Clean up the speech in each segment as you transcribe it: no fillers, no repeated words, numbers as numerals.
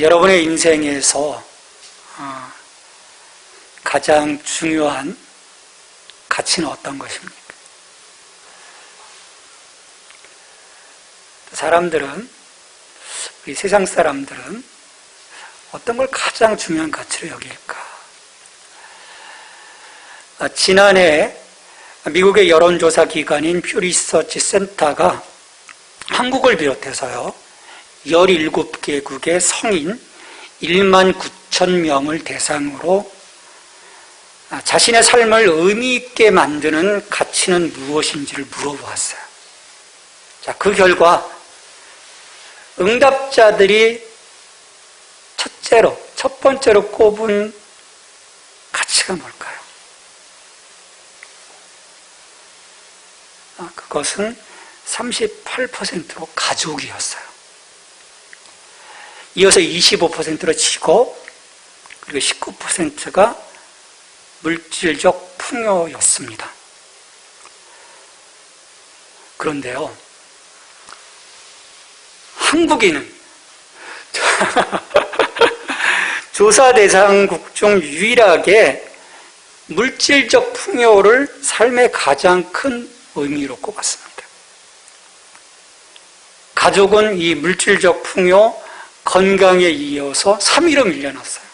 여러분의 인생에서 가장 중요한 가치는 어떤 것입니까? 사람들은, 우리 세상 사람들은 어떤 걸 가장 중요한 가치로 여길까? 지난해 미국의 여론조사 기관인 퓨 리서치 센터가 한국을 비롯해서요, 17개국의 성인 1만 9천 명을 대상으로 자신의 삶을 의미 있게 만드는 가치는 무엇인지를 물어보았어요. 자, 그 결과 응답자들이 첫 번째로 꼽은 가치가 뭘까요? 그것은 38%로 가족이었어요. 이어서 25%로 직업, 그리고 19%가 물질적 풍요였습니다. 그런데요, 한국인은 조사 대상국 중 유일하게 물질적 풍요를 삶의 가장 큰 의미로 꼽았습니다. 가족은 이 물질적 풍요, 건강에 이어서 3위로 밀려났어요.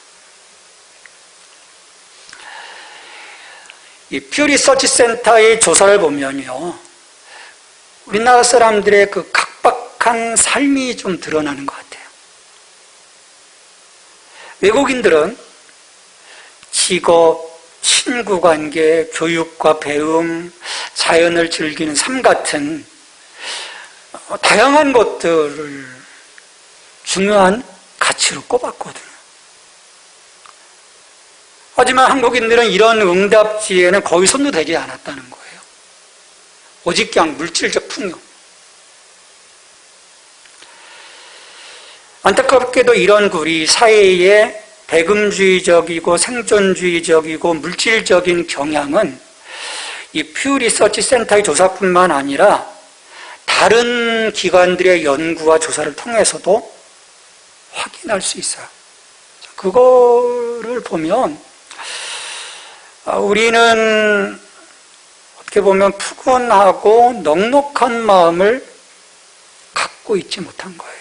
이 퓨 리서치 센터의 조사를 보면요, 우리나라 사람들의 그 각박한 삶이 좀 드러나는 것 같아요. 외국인들은 직업, 친구관계, 교육과 배움, 자연을 즐기는 삶 같은 다양한 것들을 중요한 가치로 꼽았거든요. 하지만 한국인들은 이런 응답지에는 거의 손도 대지 않았다는 거예요. 오직 그냥 물질적 풍요. 안타깝게도 이런 우리 사회의 배금주의적이고 생존주의적이고 물질적인 경향은 이 퓨 리서치 센터의 조사뿐만 아니라 다른 기관들의 연구와 조사를 통해서도 확인할 수 있어요. 그거를 보면 우리는 어떻게 보면 푸근하고 넉넉한 마음을 갖고 있지 못한 거예요.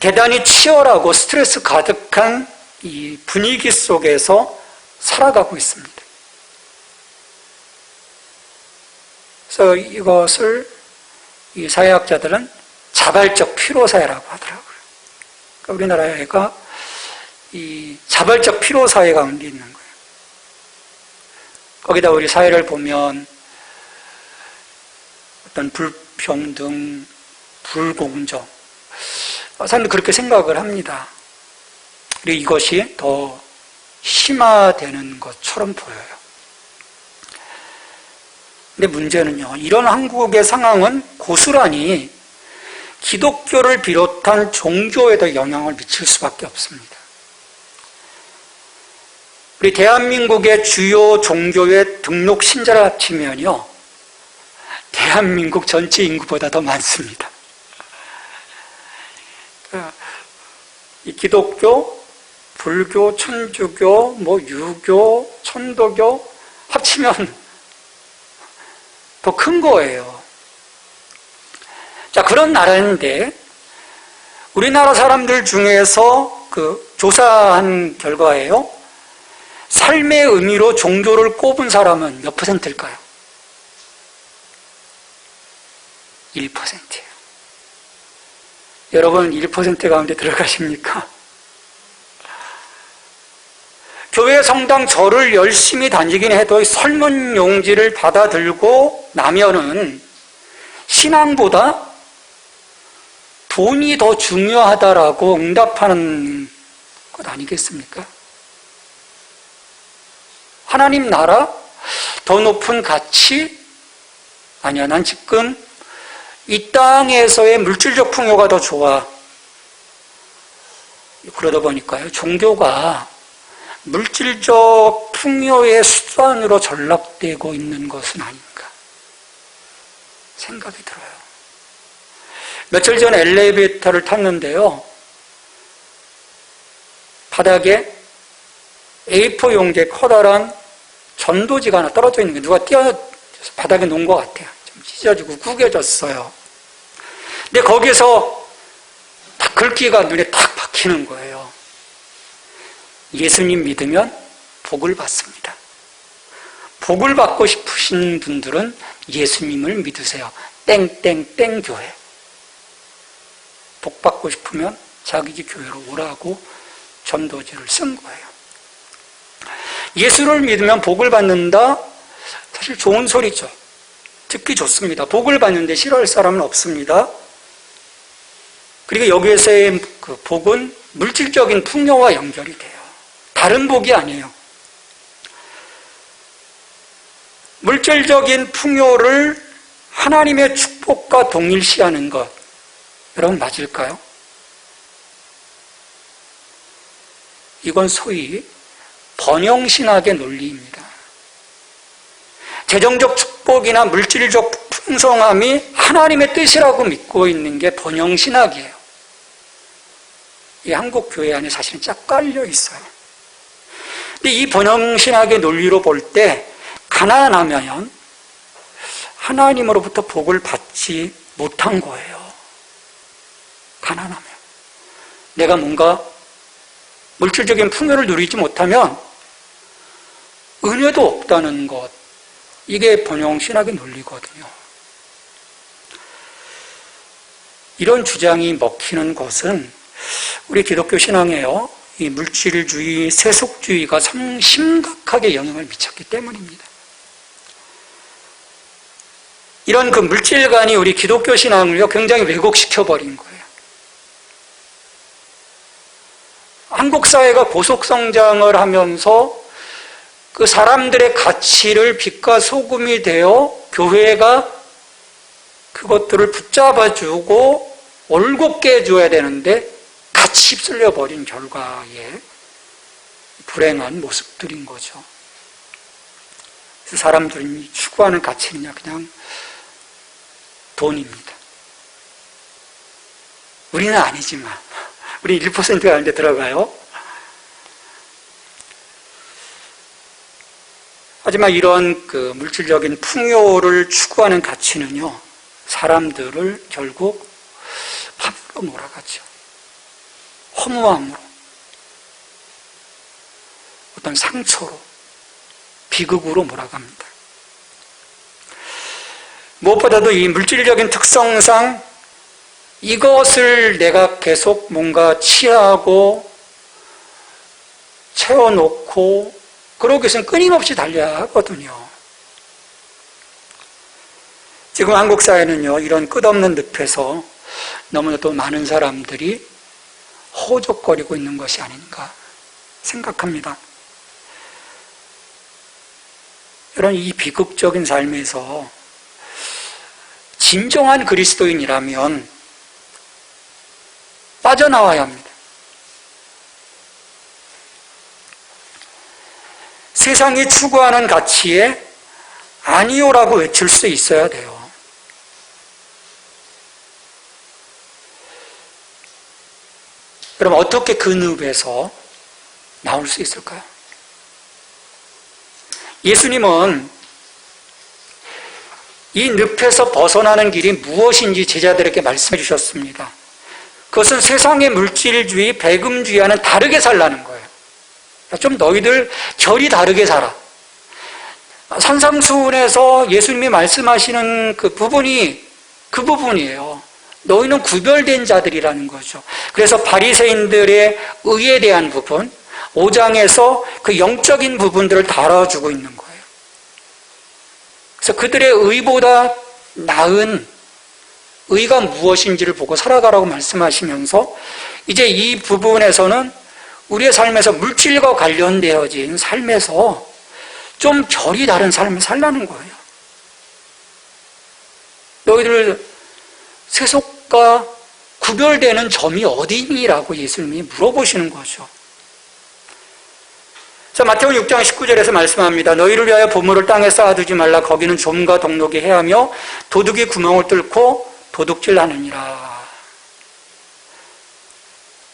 대단히 치열하고 스트레스 가득한 이 분위기 속에서 살아가고 있습니다. 그래서 이것을 이 사회학자들은 자발적 피로사회라고 하더라고요. 그러니까 우리나라가 이 자발적 피로사회 가운데 있는 거예요. 거기다 우리 사회를 보면 어떤 불평등, 불공정, 사람들이 그렇게 생각을 합니다. 그리고 이것이 더 심화되는 것처럼 보여요. 근데 문제는요, 이런 한국의 상황은 고스란히 기독교를 비롯한 종교에도 영향을 미칠 수밖에 없습니다. 우리 대한민국의 주요 종교의 등록 신자를 합치면요, 대한민국 전체 인구보다 더 많습니다. 이 기독교, 불교, 천주교, 유교, 천도교 합치면 더 큰 거예요. 자, 그런 나라인데 우리나라 사람들 중에서 그 조사한 결과예요. 삶의 의미로 종교를 꼽은 사람은 몇 %일까요? 1%예요. 여러분 1% 가운데 들어가십니까? 교회 성당 절을 열심히 다니긴 해도 설문용지를 받아들고 나면은 신앙보다 돈이 더 중요하다라고 응답하는 것 아니겠습니까? 하나님 나라? 더 높은 가치? 아니야, 난 지금 이 땅에서의 물질적 풍요가 더 좋아. 그러다 보니까요, 종교가 물질적 풍요의 수단으로 전락되고 있는 것은 아닌가 생각이 들어요. 며칠 전에 엘리베이터를 탔는데요. 바닥에 A4 용지에 커다란 전도지가 하나 떨어져 있는 게 누가 뛰어서 바닥에 놓은 것 같아요. 좀 찢어지고 구겨졌어요. 근데 거기서 딱 글귀가 눈에 딱 박히는 거예요. 예수님 믿으면 복을 받습니다. 복을 받고 싶으신 분들은 예수님을 믿으세요. 땡땡땡 교회. 복 받고 싶으면 자기 교회로 오라고 전도지를 쓴 거예요. 예수를 믿으면 복을 받는다? 사실 좋은 소리죠. 듣기 좋습니다. 복을 받는데 싫어할 사람은 없습니다. 그리고 여기에서의 그 복은 물질적인 풍요와 연결이 돼요. 다른 복이 아니에요. 물질적인 풍요를 하나님의 축복과 동일시하는 것, 여러분 맞을까요? 이건 소위 번영신학의 논리입니다. 재정적 축복이나 물질적 풍성함이 하나님의 뜻이라고 믿고 있는 게 번영신학이에요. 이 한국 교회 안에 사실은 쫙 깔려 있어요. 근데 이 번영신학의 논리로 볼 때 가난하면 하나님으로부터 복을 받지 못한 거예요. 가난하면. 내가 뭔가 물질적인 풍요를 누리지 못하면 은혜도 없다는 것. 이게 번영신학의 논리거든요. 이런 주장이 먹히는 것은 우리 기독교 신앙에요. 이 물질주의, 세속주의가 심각하게 영향을 미쳤기 때문입니다. 이런 그 물질관이 우리 기독교 신앙을요, 굉장히 왜곡시켜버린 거예요. 한국 사회가 고속성장을 하면서 그 사람들의 가치를 빛과 소금이 되어 교회가 그것들을 붙잡아주고 올곧게 해줘야 되는데 같이 휩쓸려버린 결과에 불행한 모습들인 거죠. 그래서 사람들이 추구하는 가치는요, 그냥 돈입니다. 우리는 아니지만, 우리 1%가 아닌데 들어가요. 하지만 이런 그 물질적인 풍요를 추구하는 가치는요, 사람들을 결국 파멸로 몰아가죠. 허무함으로, 어떤 상처로, 비극으로 몰아갑니다. 무엇보다도 이 물질적인 특성상 이것을 내가 계속 뭔가 취하고 채워놓고 그러기 위해서는 끊임없이 달려야 하거든요. 지금 한국 사회는요, 이런 끝없는 늪에서 너무나도 많은 사람들이 허우적거리고 있는 것이 아닌가 생각합니다. 여러분, 이 비극적인 삶에서 진정한 그리스도인이라면 빠져나와야 합니다. 세상이 추구하는 가치에 아니요라고 외칠 수 있어야 돼요. 그럼 어떻게 그 늪에서 나올 수 있을까요? 예수님은 이 늪에서 벗어나는 길이 무엇인지 제자들에게 말씀해 주셨습니다. 그것은 세상의 물질주의, 배금주의와는 다르게 살라는 거예요. 좀 너희들 결이 다르게 살아. 산상수훈에서 예수님이 말씀하시는 그 부분이 그 부분이에요. 너희는 구별된 자들이라는 거죠. 그래서 바리새인들의 의에 대한 부분, 5장에서 그 영적인 부분들을 다뤄주고 있는 거예요. 그래서 그들의 의보다 나은 의가 무엇인지를 보고 살아가라고 말씀하시면서 이제 이 부분에서는 우리의 삶에서 물질과 관련되어진 삶에서 좀 결이 다른 삶을 살라는 거예요. 너희들 세속과 구별되는 점이 어디니라고 예수님이 물어보시는 거죠. 자, 마태복음 6장 19절에서 말씀합니다. 너희를 위하여 보물을 땅에 쌓아두지 말라. 거기는 좀과 동록이 해하며 도둑이 구멍을 뚫고 도둑질하느니라.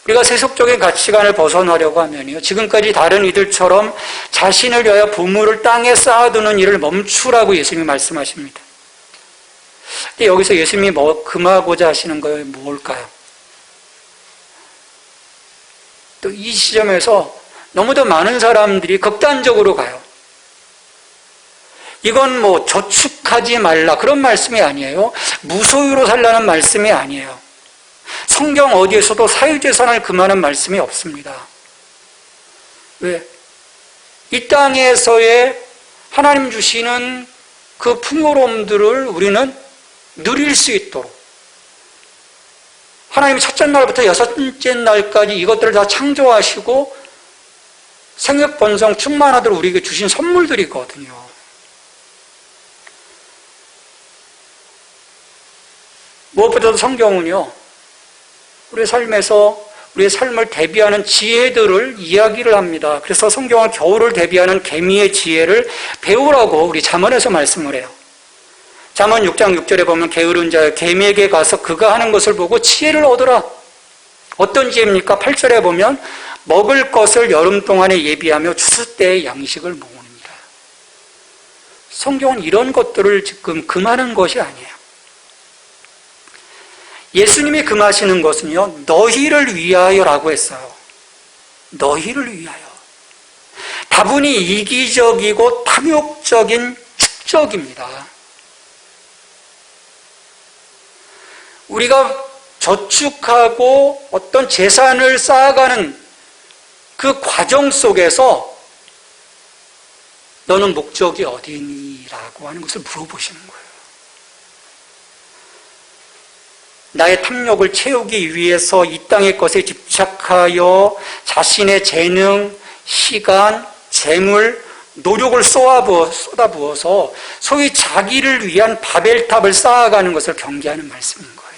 우리가 세속적인 가치관을 벗어나려고 하면요, 지금까지 다른 이들처럼 자신을 위하여 보물을 땅에 쌓아두는 일을 멈추라고 예수님이 말씀하십니다. 근데 여기서 예수님이 금하고자 하시는 거예요? 뭘까요? 또 이 시점에서 너무도 많은 사람들이 극단적으로 가요. 이건 저축하지 말라 그런 말씀이 아니에요. 무소유로 살라는 말씀이 아니에요. 성경 어디에서도 사유재산을 금하는 말씀이 없습니다. 왜? 이 땅에서의 하나님 주시는 그 풍요로움들을 우리는 누릴 수 있도록, 하나님이 첫째 날부터 여섯째 날까지 이것들을 다 창조하시고 생육번성 충만하도록 우리에게 주신 선물들이거든요. 무엇보다도 성경은요, 우리의 삶에서 우리의 삶을 대비하는 지혜들을 이야기를 합니다. 그래서 성경은 겨울을 대비하는 개미의 지혜를 배우라고 우리 잠언에서 말씀을 해요. 잠언 6장 6절에 보면 게으른 자여 개미에게 가서 그가 하는 것을 보고 지혜를 얻으라. 어떤 지혜입니까? 8절에 보면 먹을 것을 여름 동안에 예비하며 추수 때의 양식을 모읍니다. 성경은 이런 것들을 지금 금하는 것이 아니에요. 예수님이 금하시는 것은요, 너희를 위하여라고 했어요. 너희를 위하여. 다분히 이기적이고 탐욕적인 축적입니다. 우리가 저축하고 어떤 재산을 쌓아가는 그 과정 속에서 너는 목적이 어디니? 라고 하는 것을 물어보시는 거예요. 나의 탐욕을 채우기 위해서 이 땅의 것에 집착하여 자신의 재능, 시간, 재물, 노력을 쏟아부어서 소위 자기를 위한 바벨탑을 쌓아가는 것을 경계하는 말씀인 거예요.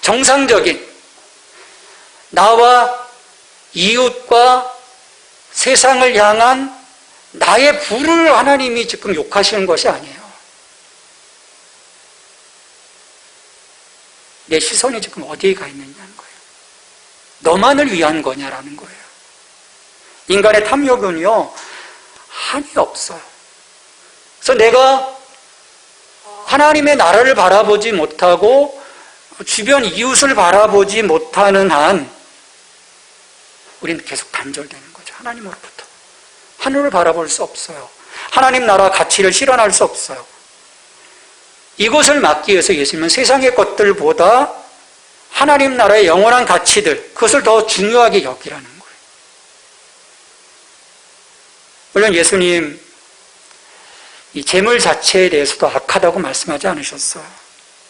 정상적인 나와 이웃과 세상을 향한 나의 부를 하나님이 지금 욕하시는 것이 아니에요. 내 시선이 지금 어디에 가 있느냐는 거예요. 너만을 위한 거냐라는 거예요. 인간의 탐욕은요, 한이 없어요. 그래서 내가 하나님의 나라를 바라보지 못하고 주변 이웃을 바라보지 못하는 한 우리는 계속 단절되는 거죠. 하나님으로부터. 하늘을 바라볼 수 없어요. 하나님 나라 가치를 실현할 수 없어요. 이것을 막기 위해서 예수님은 세상의 것들보다 하나님 나라의 영원한 가치들, 그것을 더 중요하게 여기라는 거예요. 물론 예수님 이 재물 자체에 대해서도 악하다고 말씀하지 않으셨어요.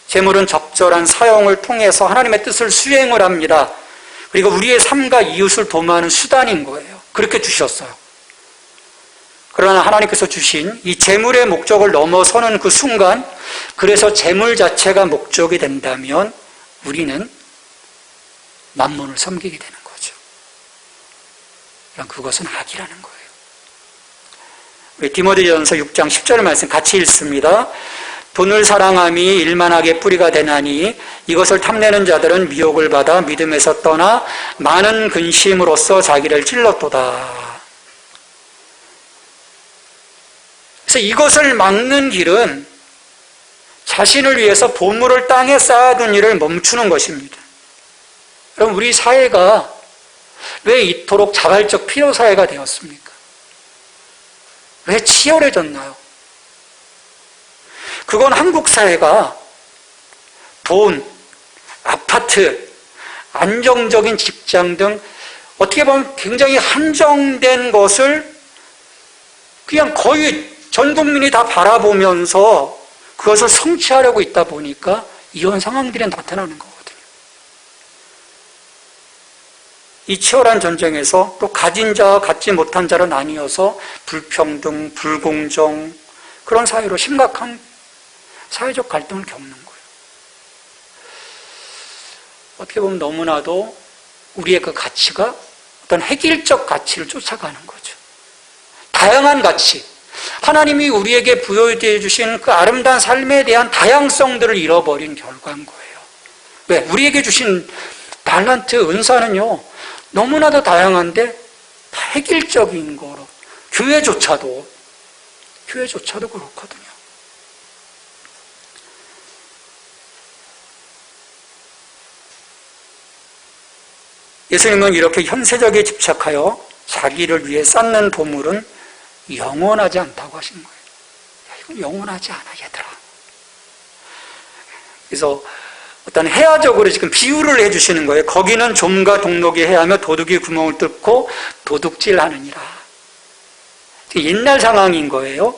재물은 적절한 사용을 통해서 하나님의 뜻을 수행을 합니다. 그리고 우리의 삶과 이웃을 도모하는 수단인 거예요. 그렇게 주셨어요. 그러나 하나님께서 주신 이 재물의 목적을 넘어서는 그 순간, 그래서 재물 자체가 목적이 된다면 우리는 만몬을 섬기게 되는 거죠. 그럼 그것은 악이라는 거예요. 우리 디모데전서 6장 10절 말씀 같이 읽습니다. 돈을 사랑함이 일만하게 뿌리가 되나니 이것을 탐내는 자들은 미혹을 받아 믿음에서 떠나 많은 근심으로써 자기를 찔렀도다. 그래서 이것을 막는 길은 자신을 위해서 보물을 땅에 쌓아둔 일을 멈추는 것입니다. 그럼 우리 사회가 왜 이토록 자발적 필요사회가 되었습니까? 왜 치열해졌나요? 그건 한국 사회가 돈, 아파트, 안정적인 직장 등 어떻게 보면 굉장히 한정된 것을 그냥 거의 전 국민이 다 바라보면서 그것을 성취하려고 있다 보니까 이런 상황들이 나타나는 거거든요. 이 치열한 전쟁에서 또 가진 자와 갖지 못한 자로 나뉘어서 불평등, 불공정, 그런 사회로 심각한 사회적 갈등을 겪는 거예요. 어떻게 보면 너무나도 우리의 그 가치가 어떤 획일적 가치를 쫓아가는 거죠. 다양한 가치, 하나님이 우리에게 부여해 주신 그 아름다운 삶에 대한 다양성들을 잃어버린 결과인 거예요. 왜? 우리에게 주신 달란트, 은사는요, 너무나도 다양한데 다 획일적인 거로. 교회조차도 그렇거든요. 예수님은 이렇게 현세적에 집착하여 자기를 위해 쌓는 보물은 영원하지 않다고 하신 거예요. 야, 이건 영원하지 않아, 얘들아. 그래서 어떤 해야적으로 지금 비유를 해주시는 거예요. 거기는 좀과 동록이 해하며 도둑이 구멍을 뚫고 도둑질하느니라. 옛날 상황인 거예요.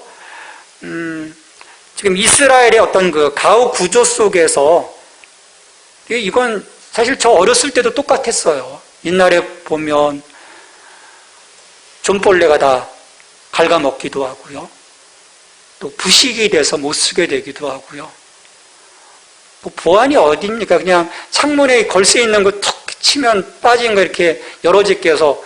지금 이스라엘의 어떤 그 가옥 구조 속에서 이건 사실 저 어렸을 때도 똑같았어요. 옛날에 보면 좀벌레가 다 갉아먹기도 하고요. 또 부식이 돼서 못 쓰게 되기도 하고요. 뭐 보안이 어딥니까? 그냥 창문에 걸쇠 있는 거 툭 치면 빠진 거 이렇게 여러 집 껴서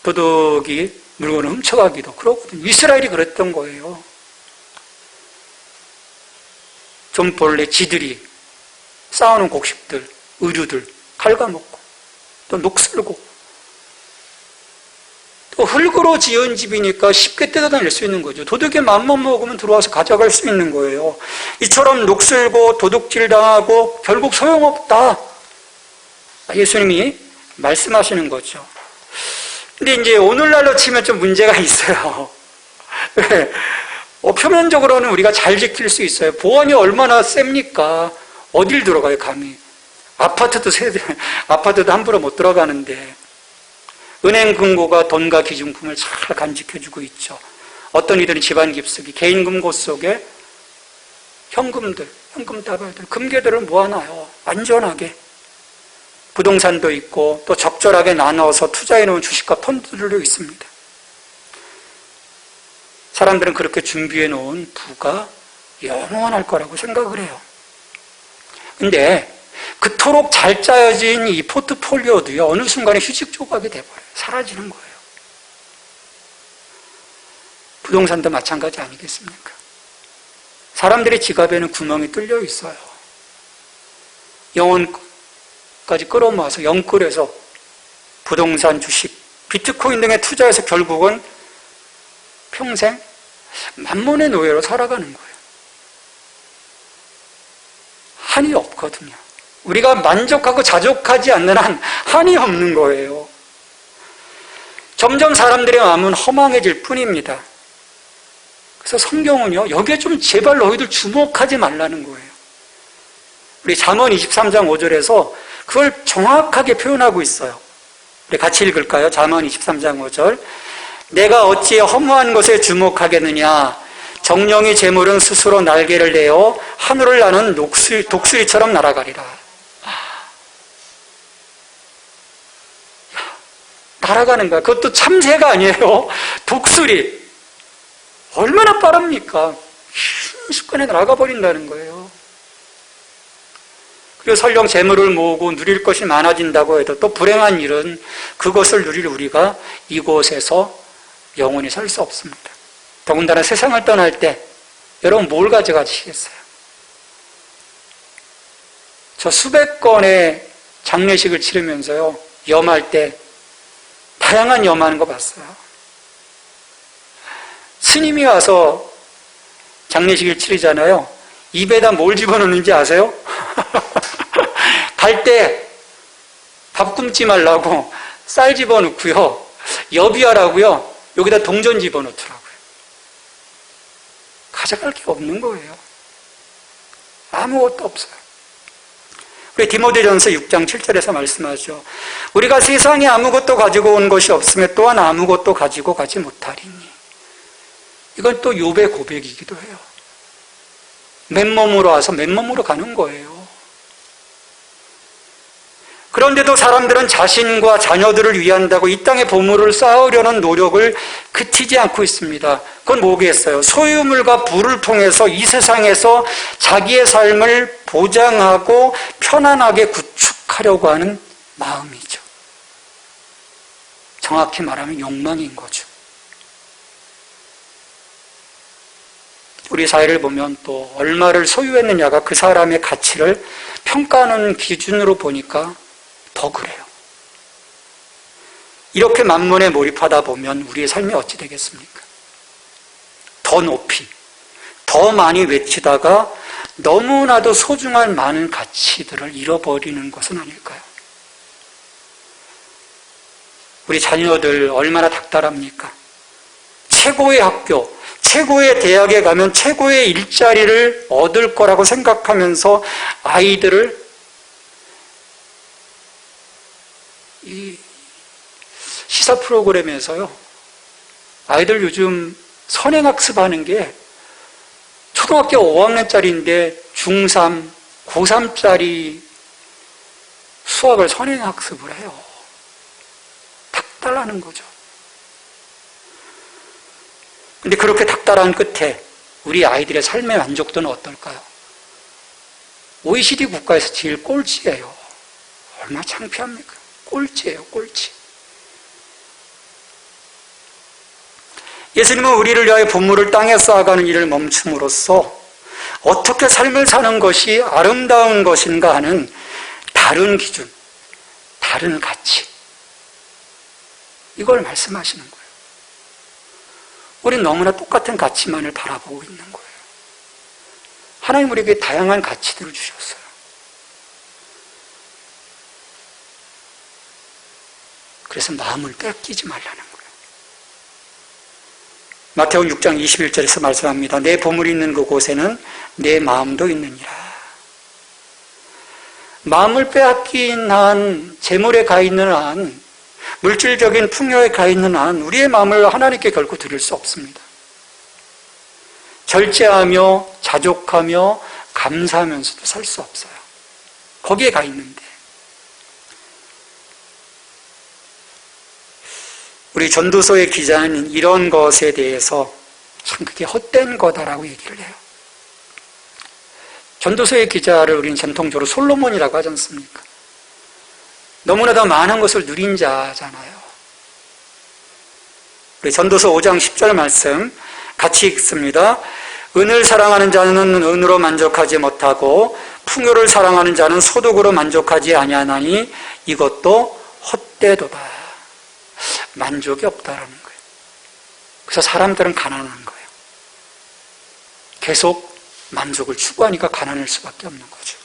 도둑이 물건을 훔쳐가기도 그렇거든요. 이스라엘이 그랬던 거예요. 좀벌레 지들이 쌓아놓은 곡식들, 의류들 갉아먹고 또 녹슬고 또 흙으로 지은 집이니까 쉽게 뜯어다닐 수 있는 거죠. 도둑이 맘만 먹으면 들어와서 가져갈 수 있는 거예요. 이처럼 녹슬고 도둑질 당하고 결국 소용없다. 예수님이 말씀하시는 거죠. 근데 이제 오늘날로 치면 좀 문제가 있어요. 왜? 표면적으로는 우리가 잘 지킬 수 있어요. 보안이 얼마나 셉니까? 어딜 들어가요, 감히. 아파트도 함부로 못 들어가는데. 은행 금고가 돈과 기준품을 잘 간직해주고 있죠. 어떤 이들은 집안 깊숙이 개인 금고 속에 현금들, 현금 다발들, 금괴들을 모아놔요. 안전하게. 부동산도 있고 또 적절하게 나눠서 투자해놓은 주식과 펀드들도 있습니다. 사람들은 그렇게 준비해놓은 부가 영원할 거라고 생각을 해요. 근데 그토록 잘 짜여진 이 포트폴리오도요, 어느 순간에 휴직 조각이 돼버려요. 사라지는 거예요. 부동산도 마찬가지 아니겠습니까? 사람들의 지갑에는 구멍이 뚫려 있어요. 영혼까지 끌어모아서 영끌해서 부동산, 주식, 비트코인 등에 투자해서 결국은 평생 만몬의 노예로 살아가는 거예요. 한이 없거든요. 우리가 만족하고 자족하지 않는 한 한이 없는 거예요. 점점 사람들의 마음은 허망해질 뿐입니다. 그래서 성경은요, 여기에 좀 제발 너희들 주목하지 말라는 거예요. 우리 잠언 23장 5절에서 그걸 정확하게 표현하고 있어요. 우리 같이 읽을까요? 잠언 23장 5절. 내가 어찌 허무한 것에 주목하겠느냐? 정령이 재물은 스스로 날개를 내어 하늘을 나는 독수리처럼 날아가리라. 날아가는 거야. 그것도 참새가 아니에요. 독수리. 얼마나 빠릅니까? 순식간에 날아가버린다는 거예요. 그리고 설령 재물을 모으고 누릴 것이 많아진다고 해도 또 불행한 일은 그것을 누릴 우리가 이곳에서 영원히 살 수 없습니다. 더군다나 세상을 떠날 때 여러분 뭘 가져가시겠어요? 저 수백 건의 장례식을 치르면서요, 염할 때 다양한 염하는 거 봤어요. 스님이 와서 장례식을 치르잖아요. 입에다 뭘 집어넣는지 아세요? 갈 때 밥 굶지 말라고 쌀 집어넣고요, 여비하라고요, 여기다 동전 집어넣더라고요. 가져갈 게 없는 거예요. 아무것도 없어요. 우리 디모데전서 6장 7절에서 말씀하죠. 우리가 세상에 아무것도 가지고 온 것이 없으며 또한 아무것도 가지고 가지 못하리니. 이건 또 욥의 고백이기도 해요. 맨몸으로 와서 맨몸으로 가는 거예요. 그런데도 사람들은 자신과 자녀들을 위한다고 이 땅에 보물을 쌓으려는 노력을 그치지 않고 있습니다. 그건 뭐겠어요? 소유물과 부를 통해서 이 세상에서 자기의 삶을 보장하고 편안하게 구축하려고 하는 마음이죠. 정확히 말하면 욕망인 거죠. 우리 우리 사회를 보면 또 얼마를 소유했느냐가 그 사람의 가치를 평가하는 기준으로 보니까 더 그래요. 이렇게 만문에 몰입하다 보면 우리의 삶이 어찌 되겠습니까? 더 높이, 더 많이 외치다가 너무나도 소중한 많은 가치들을 잃어버리는 것은 아닐까요? 우리 자녀들 얼마나 닥달합니까? 최고의 학교, 최고의 대학에 가면 최고의 일자리를 얻을 거라고 생각하면서 아이들을 이 시사 프로그램에서요, 아이들 요즘 선행학습하는 게 초등학교 5학년짜리인데 중3, 고3짜리 수학을 선행학습을 해요. 닥달하는 거죠. 근데 그렇게 닥달한 끝에 우리 아이들의 삶의 만족도는 어떨까요? OECD 국가에서 제일 꼴찌예요. 얼마나 창피합니까? 꼴찌예요, 꼴찌. 예수님은 우리를 위하여 보물을 땅에 쌓아가는 일을 멈춤으로써 어떻게 삶을 사는 것이 아름다운 것인가 하는 다른 기준, 다른 가치, 이걸 말씀하시는 거예요. 우리는 너무나 똑같은 가치만을 바라보고 있는 거예요. 하나님 우리에게 다양한 가치들을 주셨어요. 그래서 마음을 뺏기지 말라는 거예요. 마태복음 6장 21절에서 말씀합니다. 내 보물이 있는 그곳에는 내 마음도 있느니라. 마음을 빼앗긴 한, 재물에 가 있는 한, 물질적인 풍요에 가 있는 한 우리의 마음을 하나님께 결코 드릴 수 없습니다. 절제하며 자족하며 감사하면서도 살 수 없어요. 거기에 가 있는데. 우리 전도서의 기자는 이런 것에 대해서 참 그게 헛된 거다라고 얘기를 해요. 전도서의 기자를 우리는 전통적으로 솔로몬이라고 하지 않습니까? 너무나 더 많은 것을 누린 자잖아요. 우리 전도서 5장 10절 말씀 같이 읽습니다. 은을 사랑하는 자는 은으로 만족하지 못하고 풍요를 사랑하는 자는 소득으로 만족하지 아니하나니 이것도 헛되도다. 만족이 없다라는 거예요. 그래서 사람들은 가난한 거예요. 계속 만족을 추구하니까 가난할 수밖에 없는 거죠.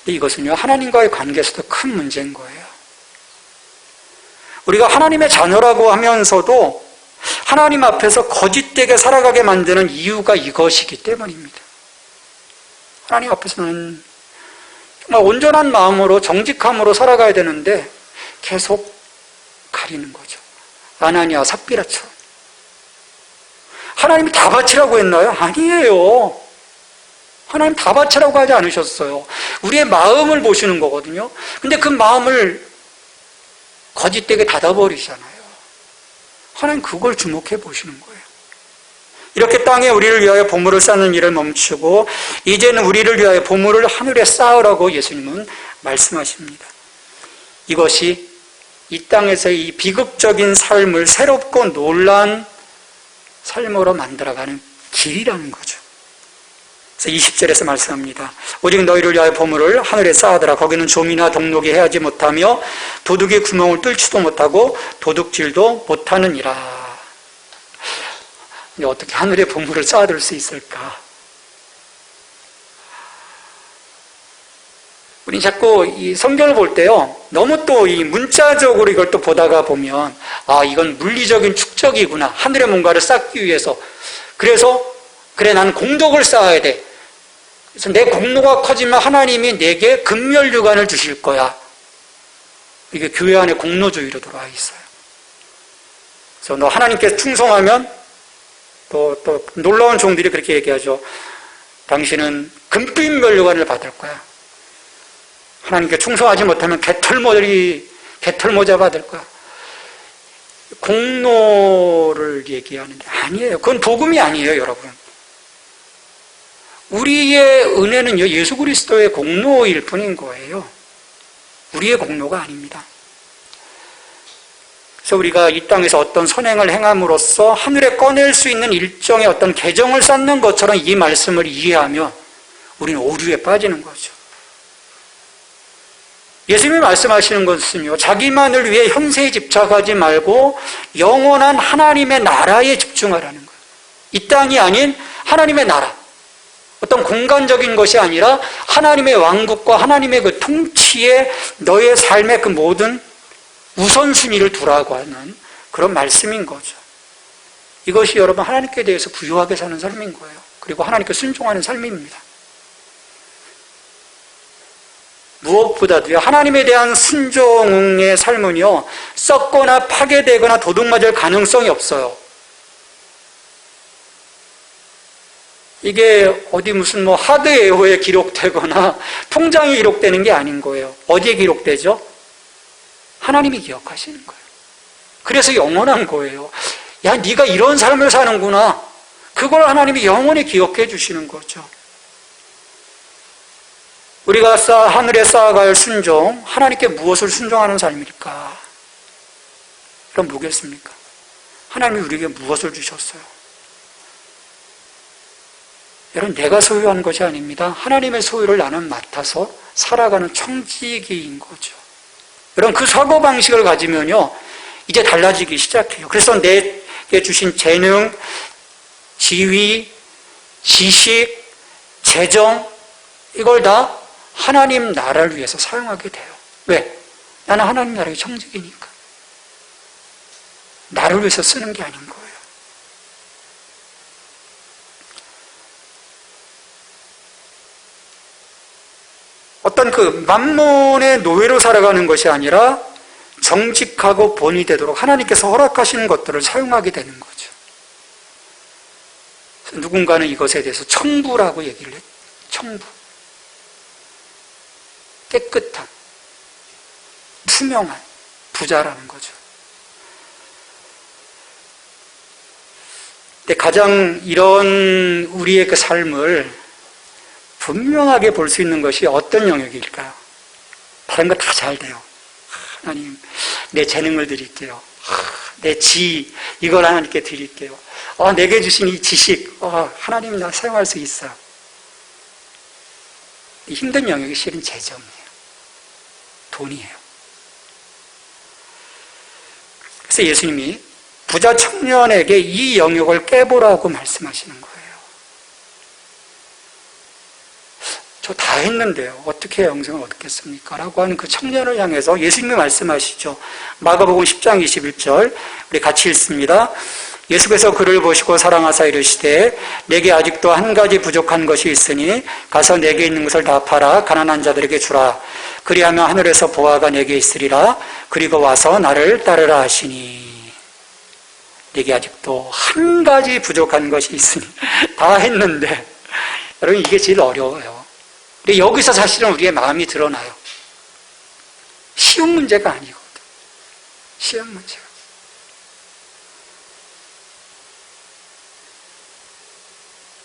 이것은요, 하나님과의 관계에서도 큰 문제인 거예요. 우리가 하나님의 자녀라고 하면서도 하나님 앞에서 거짓되게 살아가게 만드는 이유가 이것이기 때문입니다. 하나님 앞에서는 정말 온전한 마음으로 정직함으로 살아가야 되는데 계속 가리는 거죠. 아나니아 삽비라처럼. 하나님이 다 바치라고 했나요? 아니에요. 하나님 다 바치라고 하지 않으셨어요. 우리의 마음을 보시는 거거든요. 근데 그 마음을 거짓되게 닫아버리잖아요. 하나님 그걸 주목해 보시는 거예요. 이렇게 땅에 우리를 위하여 보물을 쌓는 일을 멈추고 이제는 우리를 위하여 보물을 하늘에 쌓으라고 예수님은 말씀하십니다. 이것이 이 땅에서의 이 비극적인 삶을 새롭고 놀라운 삶으로 만들어가는 길이라는 거죠. 그래서 20절에서 말씀합니다. 오직 너희를 위하여 보물을 하늘에 쌓아두라. 거기는 좀이나 동록이 해하지 못하며 도둑이 구멍을 뚫지도 못하고 도둑질도 못하느니라. 어떻게 하늘에 보물을 쌓아둘 수 있을까? 우리 자꾸 이 성경을 볼 때요, 너무 또 이 문자적으로 이걸 또 보다가 보면, 아, 이건 물리적인 축적이구나. 하늘에 뭔가를 쌓기 위해서. 그래서, 그래, 나는 공덕을 쌓아야 돼. 그래서 내 공로가 커지면 하나님이 내게 금멸류관을 주실 거야. 이게 교회 안에 공로주의로 들어와 있어요. 그래서 너 하나님께 충성하면 또 놀라운 종들이 그렇게 얘기하죠. 당신은 금빛 면류관을 받을 거야. 하나님께 충성하지 못하면 개털모자 받을 거야. 공로를 얘기하는데 아니에요. 그건 복음이 아니에요, 여러분. 우리의 은혜는요, 예수 그리스도의 공로일 뿐인 거예요. 우리의 공로가 아닙니다. 그래서 우리가 이 땅에서 어떤 선행을 행함으로써 하늘에 꺼낼 수 있는 일정의 어떤 계정을 쌓는 것처럼 이 말씀을 이해하면 우리는 오류에 빠지는 거죠. 예수님이 말씀하시는 것은요, 자기만을 위해 현세에 집착하지 말고 영원한 하나님의 나라에 집중하라는 거예요. 이 땅이 아닌 하나님의 나라. 어떤 공간적인 것이 아니라 하나님의 왕국과 하나님의 그 통치에 너의 삶의 그 모든 우선순위를 두라고 하는 그런 말씀인 거죠. 이것이 여러분 하나님께 대해서 부유하게 사는 삶인 거예요. 그리고 하나님께 순종하는 삶입니다. 무엇보다도요, 하나님에 대한 순종의 삶은요, 썩거나 파괴되거나 도둑맞을 가능성이 없어요. 이게 어디 무슨 하드웨어에 기록되거나 통장에 기록되는 게 아닌 거예요. 어디에 기록되죠? 하나님이 기억하시는 거예요. 그래서 영원한 거예요. 야, 네가 이런 삶을 사는구나. 그걸 하나님이 영원히 기억해 주시는 거죠. 우리가 하늘에 쌓아갈 순종, 하나님께 무엇을 순종하는 삶일까? 그럼 뭐겠습니까? 하나님이 우리에게 무엇을 주셨어요? 여러분, 내가 소유한 것이 아닙니다. 하나님의 소유를 나는 맡아서 살아가는 청지기인 거죠. 여러분, 그 사고방식을 가지면요, 이제 달라지기 시작해요. 그래서 내게 주신 재능, 지위, 지식, 재정, 이걸 다 하나님 나라를 위해서 사용하게 돼요. 왜? 나는 하나님 나라의 청지기니까. 나를 위해서 쓰는 게 아닌 거예요. 어떤 그 만몬의 노예로 살아가는 것이 아니라 정직하고 본이 되도록 하나님께서 허락하시는 것들을 사용하게 되는 거죠. 누군가는 이것에 대해서 청부라고 얘기를 해요. 청부. 깨끗한, 투명한 부자라는 거죠. 근데 가장 이런 우리의 그 삶을 분명하게 볼 수 있는 것이 어떤 영역일까요? 다른 거 다 잘 돼요. 하나님, 내 재능을 드릴게요. 내 지, 이걸 하나님께 드릴게요. 내게 주신 이 지식, 하나님 나 사용할 수 있어요. 힘든 영역이 실은 재정이에요. 돈이에요. 그래서 예수님이 부자 청년에게 이 영역을 깨보라고 말씀하시는 거예요. 저 다 했는데요. 어떻게 영생을 얻겠습니까? 라고 하는 그 청년을 향해서 예수님이 말씀하시죠. 마가복음 10장 21절 우리 같이 읽습니다. 예수께서 그를 보시고 사랑하사 이르시되 내게 아직도 한 가지 부족한 것이 있으니 가서 내게 있는 것을 다 팔아 가난한 자들에게 주라. 그리하면 하늘에서 보화가 내게 있으리라. 그리고 와서 나를 따르라 하시니. 내게 아직도 한 가지 부족한 것이 있으니 다 했는데 여러분 이게 제일 어려워요. 근데 여기서 사실은 우리의 마음이 드러나요. 쉬운 문제가 아니거든. 쉬운 문제가.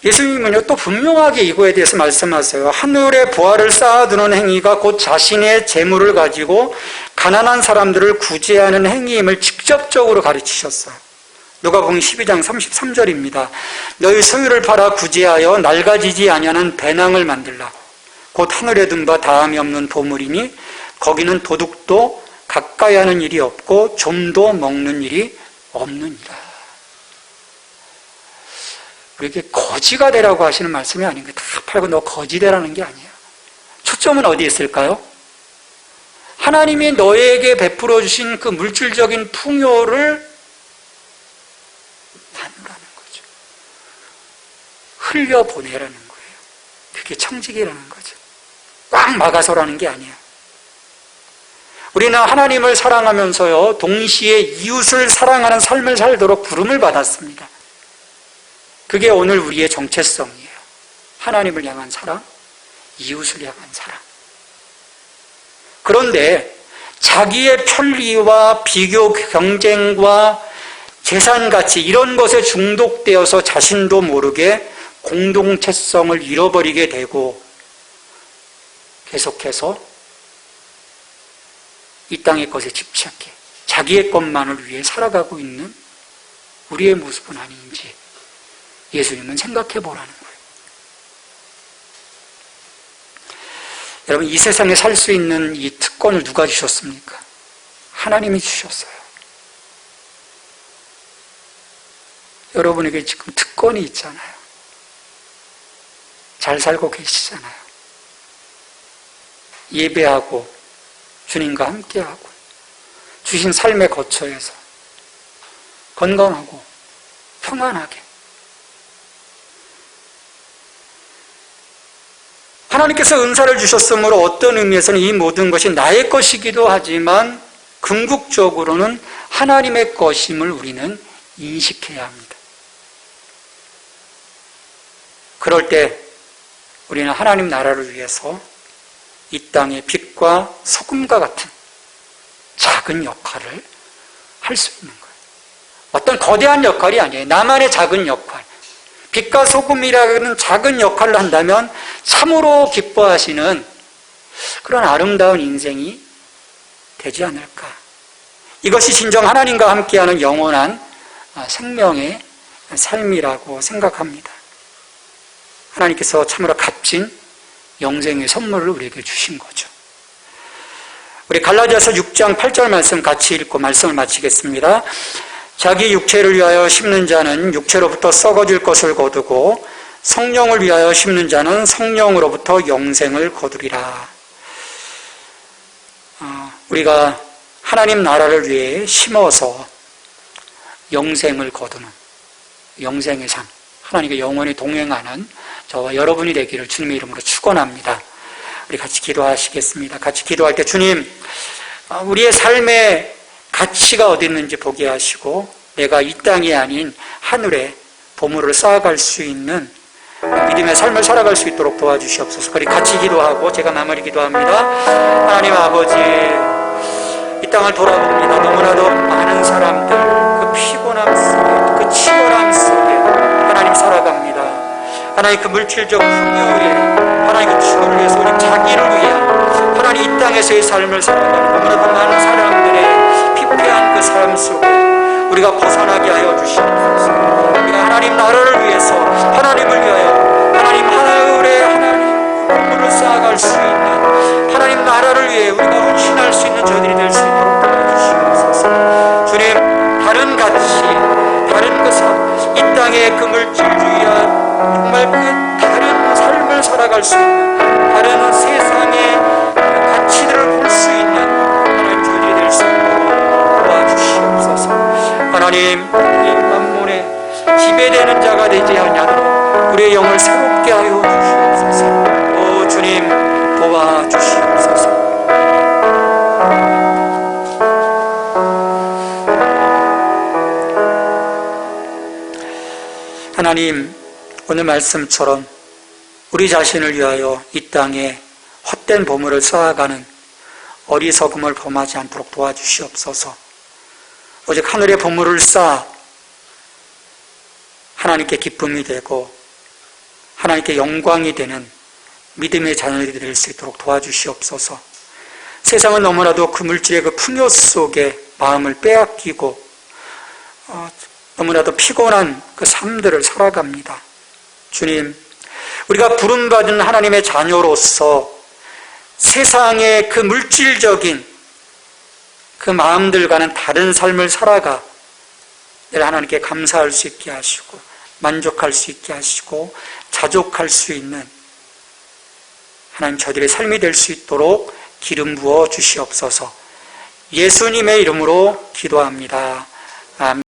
예수님은요, 또 분명하게 이거에 대해서 말씀하세요. 하늘에 보화를 쌓아두는 행위가 곧 자신의 재물을 가지고 가난한 사람들을 구제하는 행위임을 직접적으로 가르치셨어요. 누가복음 12장 33절입니다. 너희 소유를 팔아 구제하여 낡아지지 아니하는 배낭을 만들라. 곧 하늘에 둔 바 다함이 없는 보물이니 거기는 도둑도 가까이 하는 일이 없고 좀도 먹는 일이 없느니라. 우리에게 거지가 되라고 하시는 말씀이 아닌 거예요. 다 팔고 너 거지 되라는 게 아니에요. 초점은 어디에 있을까요? 하나님이 너에게 베풀어 주신 그 물질적인 풍요를 나누라는 거죠. 흘려보내라는 거예요. 그게 청지기라는 거죠. 꽉 막아서라는 게 아니에요. 우리는 하나님을 사랑하면서요, 동시에 이웃을 사랑하는 삶을 살도록 부름을 받았습니다. 그게 오늘 우리의 정체성이에요. 하나님을 향한 사랑, 이웃을 향한 사랑. 그런데 자기의 편리와 비교 경쟁과 재산 가치 이런 것에 중독되어서 자신도 모르게 공동체성을 잃어버리게 되고 계속해서 이 땅의 것에 집착해 자기의 것만을 위해 살아가고 있는 우리의 모습은 아닌지 예수님은 생각해 보라는 거예요. 여러분, 이 세상에 살 수 있는 이 특권을 누가 주셨습니까? 하나님이 주셨어요. 여러분에게 지금 특권이 있잖아요. 잘 살고 계시잖아요. 예배하고 주님과 함께하고 주신 삶의 거처에서 건강하고 평안하게 하나님께서 은사를 주셨으므로 어떤 의미에서는 이 모든 것이 나의 것이기도 하지만 궁극적으로는 하나님의 것임을 우리는 인식해야 합니다. 그럴 때 우리는 하나님 나라를 위해서 이 땅의 빛과 소금과 같은 작은 역할을 할 수 있는 거예요. 어떤 거대한 역할이 아니에요. 나만의 작은 역할. 빛과 소금이라는 작은 역할을 한다면 참으로 기뻐하시는 그런 아름다운 인생이 되지 않을까. 이것이 진정 하나님과 함께하는 영원한 생명의 삶이라고 생각합니다. 하나님께서 참으로 값진 영생의 선물을 우리에게 주신 거죠. 우리 갈라디아서 6장 8절 말씀 같이 읽고 말씀을 마치겠습니다. 자기 육체를 위하여 심는 자는 육체로부터 썩어질 것을 거두고 성령을 위하여 심는 자는 성령으로부터 영생을 거두리라. 우리가 하나님 나라를 위해 심어서 영생을 거두는 영생의 삶, 하나님과 영원히 동행하는 저와 여러분이 되기를 주님의 이름으로 축원합니다. 우리 같이 기도하시겠습니다. 같이 기도할 때 주님, 우리의 삶의 가치가 어디 있는지 보게 하시고 내가 이 땅이 아닌 하늘에 보물을 쌓아갈 수 있는 믿음의 삶을 살아갈 수 있도록 도와주시옵소서. 우리 같이 기도하고 제가 마무리 기도합니다. 하나님 아버지, 이 땅을 돌아봅니다. 너무나도 많은 사람들 그 피곤함 속에, 그 치열함 속에 하나님 살아갑니다. 하나님 그 물질적 풍요에, 하나님 그 추구를 위해서 우리 자기를 위해 하나님 이 땅에서의 삶을 살아가는 너무나도 많은 사람들의 피폐한 그 삶 속에 우리가 벗어나게 하여 주시옵소서. 우리가 하나님 나라를 위해서, 하나님을 위하여, 하나님 하늘에 하나님 건물을 쌓아갈 수 있는 하나님 나라를 위해 우리가 헌신할 수 있는 저희들이 될 수 있도록 도와주시옵소서. 주님, 다른 가치, 다른 그 삶, 이 땅의 그 물질주의와 정말 그 다른 삶을 살아갈 수 있는 다른 세상의 가치들을 볼 수 있는 하나님 저희들이 될 수 있도록 도와주시옵소서. 하나님, 이 만몬에 지배되는 자가 되지 아니하도록 우리의 영을 새롭게 하여 주시옵소서. 오 주님, 도와주시옵소서. 하나님, 오늘 말씀처럼 우리 자신을 위하여 이 땅에 헛된 보물을 쌓아가는 어리석음을 범하지 않도록 도와주시옵소서. 오직 하늘의 보물을 쌓아 하나님께 기쁨이 되고 하나님께 영광이 되는 믿음의 자녀들이 될 수 있도록 도와주시옵소서. 세상은 너무나도 그 물질의 그 풍요 속에 마음을 빼앗기고 너무나도 피곤한 그 삶들을 살아갑니다. 주님, 우리가 부름받은 하나님의 자녀로서 세상의 그 물질적인 그 마음들과는 다른 삶을 살아가 늘 하나님께 감사할 수 있게 하시고 만족할 수 있게 하시고 자족할 수 있는 하나님 저들의 삶이 될 수 있도록 기름 부어 주시옵소서. 예수님의 이름으로 기도합니다. 아멘.